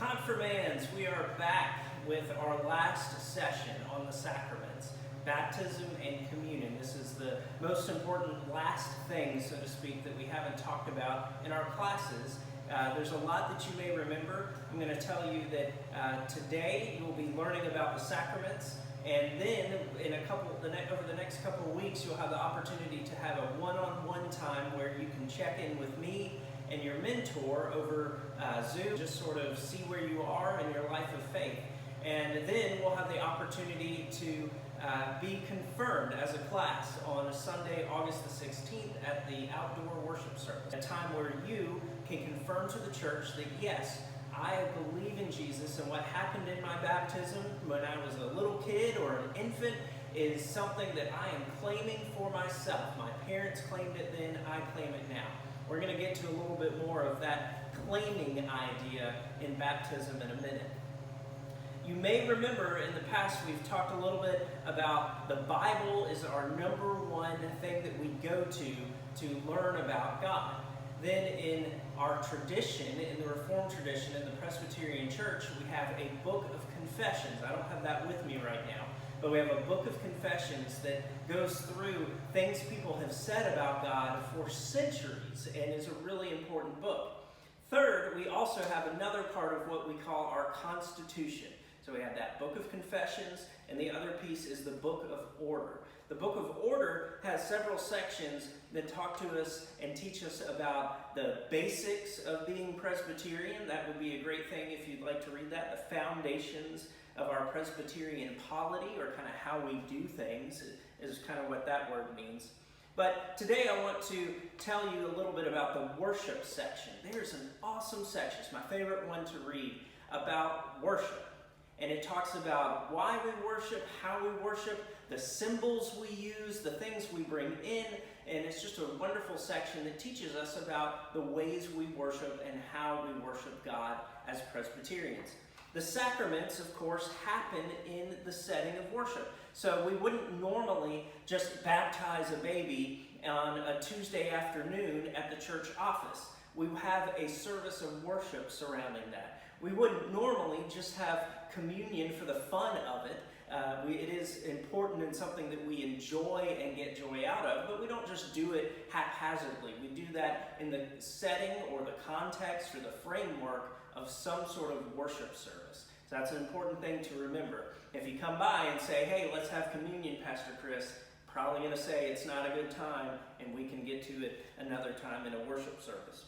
Confirmands, we are back with our last session on the sacraments, baptism and communion. This is the most important last thing, so to speak, that we haven't talked about in our classes. There's a lot that you may remember. I'm going to tell you that today you will be learning about the sacraments, and then over the next couple of weeks you'll have the opportunity to have a one-on-one time where you can check in with me and your mentor over Zoom, just sort of see where you are in your life of faith. And then we'll have the opportunity to be confirmed as a class on a Sunday, August the 16th at the outdoor worship service. A time where you can confirm to the church that yes, I believe in Jesus, and what happened in my baptism when I was a little kid or an infant is something that I am claiming for myself. My parents claimed it then, I claim it now. We're going to get to a little bit more of that claiming idea in baptism in a minute. You may remember in the past we've talked a little bit about the Bible is our number one thing that we go to learn about God. Then in our tradition, in the Reformed tradition, in the Presbyterian Church, we have a book of confessions. I don't have that with me right now, but we have a book of confessions that goes through things people have said about God for centuries and is a really important book. Third, we also have another part of what we call our Constitution. So we have that book of confessions, and the other piece is the book of order. The book of order has several sections that talk to us and teach us about the basics of being Presbyterian. That would be a great thing if you'd like to read that. The foundations of our Presbyterian polity, or kind of how we do things, is kind of what that word means. But today I want to tell you a little bit about the worship section. There's an awesome section, it's my favorite one to read, about worship. And it talks about why we worship, how we worship, the symbols we use, the things we bring in, and it's just a wonderful section that teaches us about the ways we worship and how we worship God as Presbyterians. The sacraments, of course, happen in the setting of worship. So we wouldn't normally just baptize a baby on a Tuesday afternoon at the church office. We have a service of worship surrounding that. We wouldn't normally just have communion for the fun of it. It is important and something that we enjoy and get joy out of, but we don't just do it haphazardly. We do that in the setting or the context or the framework of some sort of worship service. So that's an important thing to remember. If you come by and say, hey, let's have communion, Pastor Chris, probably going to say it's not a good time and we can get to it another time in a worship service.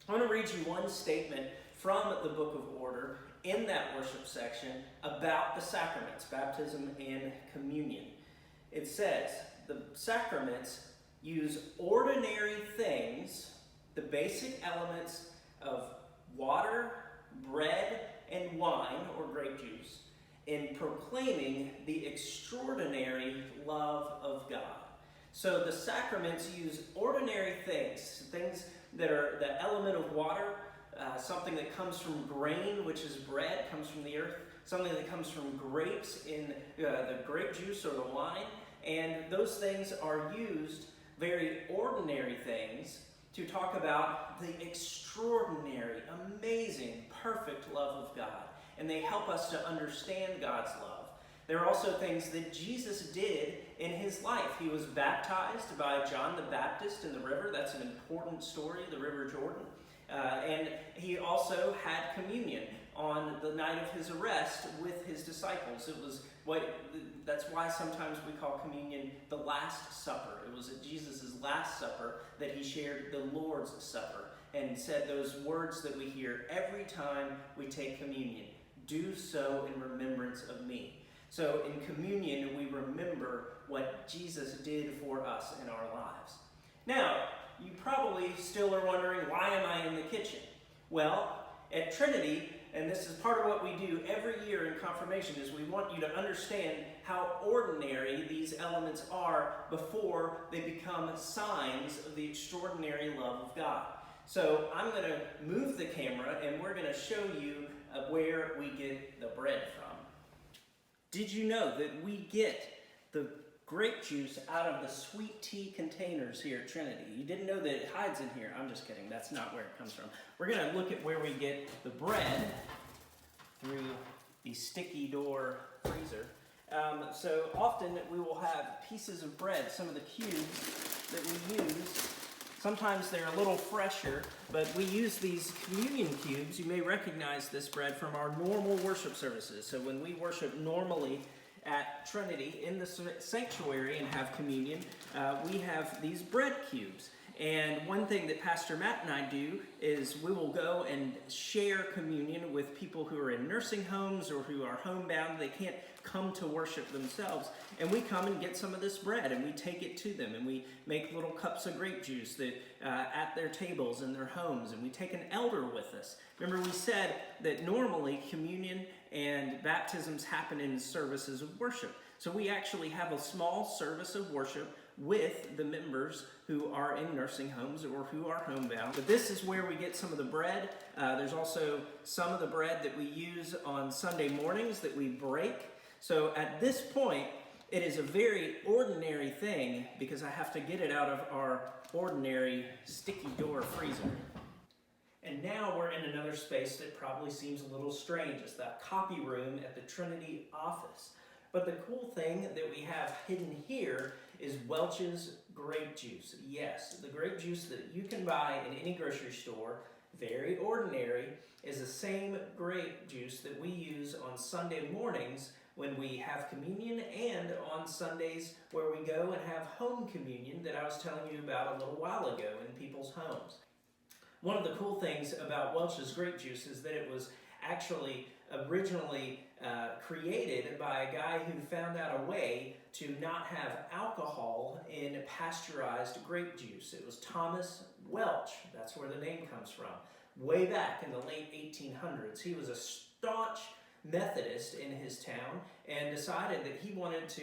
I want to read you one statement from the Book of Order in that worship section about the sacraments, baptism and communion. It says, the sacraments use ordinary things, the basic elements of water, bread, and wine, or grape juice, in proclaiming the extraordinary love of God. So the sacraments use ordinary things that are the element of water, something that comes from grain, which is bread, comes from the earth, something that comes from grapes in the grape juice or the wine, and those things are used, very ordinary things, to talk about the extraordinary, amazing, perfect love of God, and they help us to understand God's love. There are also things that Jesus did in his life. He was baptized by John the Baptist in the river. That's an important story, the River Jordan. And he also had communion on the night of his arrest with his disciples. That's why sometimes we call communion the Last Supper. It was at Jesus' Last Supper that he shared the Lord's Supper and said those words that we hear every time we take communion. Do so in remembrance of me. So in communion, we remember what Jesus did for us in our lives. Now, you probably still are wondering, why am I in the kitchen? Well, at Trinity, and this is part of what we do every year in confirmation, is we want you to understand how ordinary these elements are before they become signs of the extraordinary love of God. So I'm going to move the camera and we're going to show you where we get the bread from. Did you know that we get the grape juice out of the sweet tea containers here at Trinity? You didn't know that it hides in here. I'm just kidding. That's not where it comes from. We're going to look at where we get the bread the sticky door freezer. So often we will have pieces of bread, some of the cubes that we use. Sometimes they're a little fresher, but we use these communion cubes. You may recognize this bread from our normal worship services. So when we worship normally at Trinity in the sanctuary and have communion, we have these bread cubes. And one thing that Pastor Matt and I do is we will go and share communion with people who are in nursing homes or who are homebound. They can't come to worship themselves. And we come and get some of this bread and we take it to them. And we make little cups of grape juice that at their tables in their homes. And we take an elder with us. Remember, we said that normally communion and baptisms happen in services of worship. So we actually have a small service of worship with the members who are in nursing homes or who are homebound. But this is where we get some of the bread. There's also some of the bread that we use on Sunday mornings that we break. So at this point, it is a very ordinary thing because I have to get it out of our ordinary sticky door freezer. And now we're in another space that probably seems a little strange. It's the copy room at the Trinity office. But the cool thing that we have hidden here is Welch's grape juice. Yes, the grape juice that you can buy in any grocery store, very ordinary, is the same grape juice that we use on Sunday mornings when we have communion and on Sundays where we go and have home communion that I was telling you about a little while ago in people's homes. One of the cool things about Welch's grape juice is that it was actually originally created by a guy who found out a way to not have alcohol in pasteurized grape juice. It was Thomas Welch. That's where the name comes from. Way back in the late 1800s, he was a staunch Methodist in his town and decided that he wanted to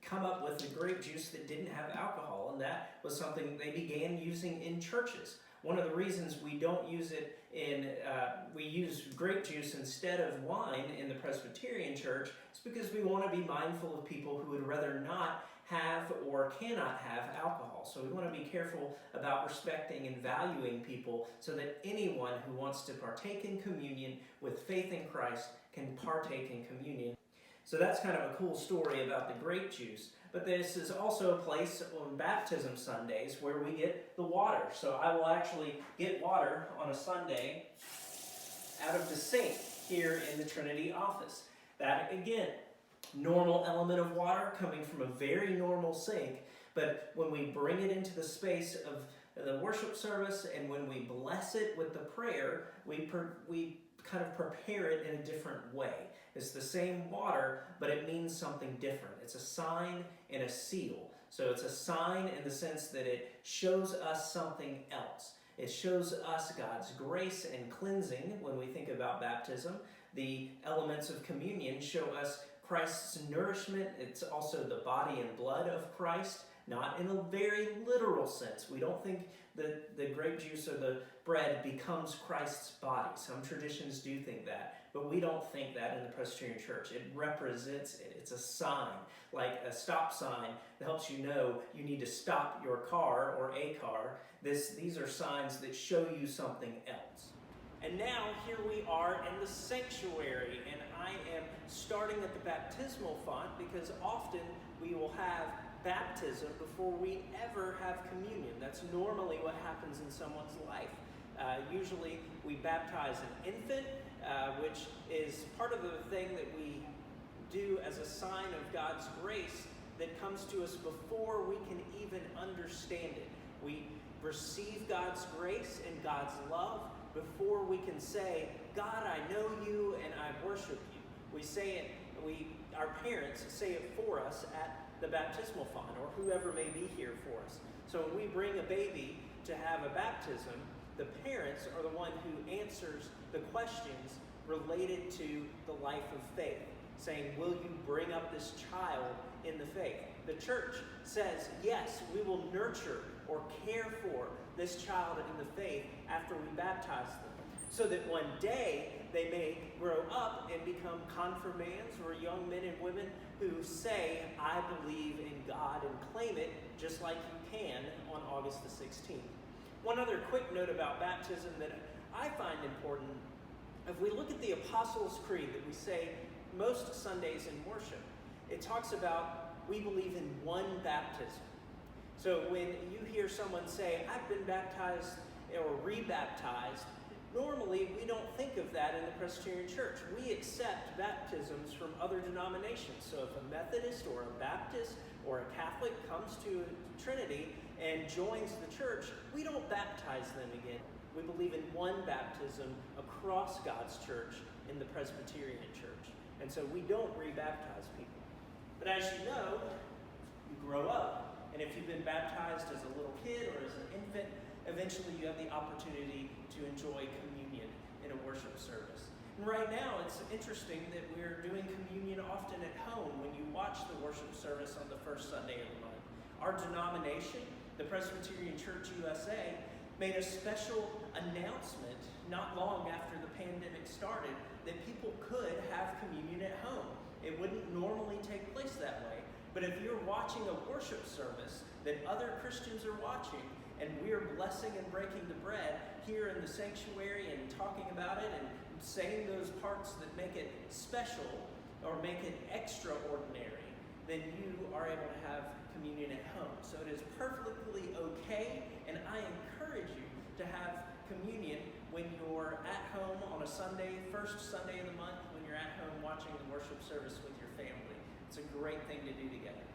come up with a grape juice that didn't have alcohol, and that was something they began using in churches. One of the reasons we don't use it we use grape juice instead of wine in the Presbyterian church is because we want to be mindful of people who would rather not have or cannot have alcohol. So we want to be careful about respecting and valuing people so that anyone who wants to partake in communion with faith in Christ can partake in communion. So that's kind of a cool story about the grape juice. But this is also a place on baptism Sundays where we get the water. So I will actually get water on a Sunday out of the sink here in the Trinity office. That, again, normal element of water coming from a very normal sink. But when we bring it into the space of the worship service and when we bless it with the prayer, we kind of prepare it in a different way. It's the same water, but it means something different. It's a sign and a seal. So it's a sign in the sense that it shows us something else. It shows us God's grace and cleansing when we think about baptism. The elements of communion show us Christ's nourishment. It's also the body and blood of Christ, not in a very literal sense. We don't think that the grape juice or the bread becomes Christ's body. Some traditions do think that, but we don't think that in the Presbyterian Church. It represents it. It's a sign, like a stop sign that helps you know you need to stop your car or a car. These are signs that show you something else. And now here we are in the sanctuary, and I am starting at the baptismal font because often we will have baptism before we ever have communion. That's normally what happens in someone's life. Usually we baptize an infant, which is part of the thing that we do as a sign of God's grace that comes to us before we can even understand it. We receive God's grace and God's love before we can say, God, I know you and I worship you. We say it, our parents say it for us at the baptismal font, or whoever may be here for us. So when we bring a baby to have a baptism, the parents are the one who answers the questions related to the life of faith, saying, will you bring up this child in the faith? The church says, yes, we will nurture or care for this child in the faith after we baptize them, so that one day they may grow up and become confirmands or young men and women who say, I believe in God, and claim it just like you can on August the 16th. One other quick note about baptism that I find important If we look at the Apostles' Creed that we say most Sundays in worship, it talks about we believe in one baptism. So when you hear someone say, I've been baptized or rebaptized, normally we don't think of that in the Presbyterian Church. We accept baptisms from other denominations. So if a Methodist or a Baptist or a Catholic comes to Trinity and joins the church, we don't baptize them again. We believe in one baptism across God's church in the Presbyterian Church. And so we don't rebaptize people. But as you know, you grow up. And if you've been baptized as a little kid or as an infant, eventually you have the opportunity to enjoy communion in a worship service. And right now, it's interesting that we're doing communion often at home when you watch the worship service on the first Sunday of the month. Our denomination, the Presbyterian Church USA, made a special announcement not long after the pandemic started that people could have communion at home. It wouldn't normally take place that way. But if you're watching a worship service that other Christians are watching, and we're blessing and breaking the bread here in the sanctuary and talking about it and saying those parts that make it special or make it extraordinary, then you are able to have communion at home. So it is perfectly okay, and I encourage you to have communion when you're at home on a Sunday, first Sunday of the month, when you're at home watching the worship service with your family. It's a great thing to do together.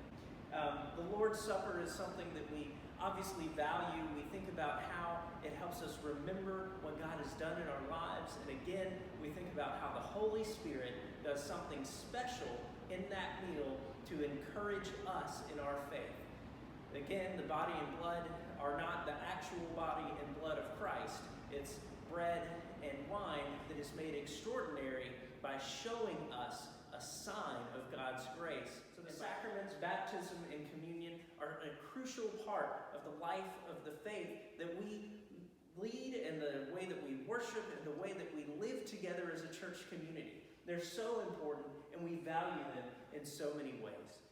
The Lord's Supper is something that we obviously value. We think about how it helps us remember what God has done in our lives. And again, we think about how the Holy Spirit does something special in that meal to encourage us in our faith. Again, the body and blood are not the actual body and blood of Christ. It's bread and wine that is made extraordinary by showing us a sign of God's grace. So the sacraments, baptism, and communion are a crucial part of the life of the faith that we lead and the way that we worship and the way that we live together as a church community. They're so important, and we value them in so many ways.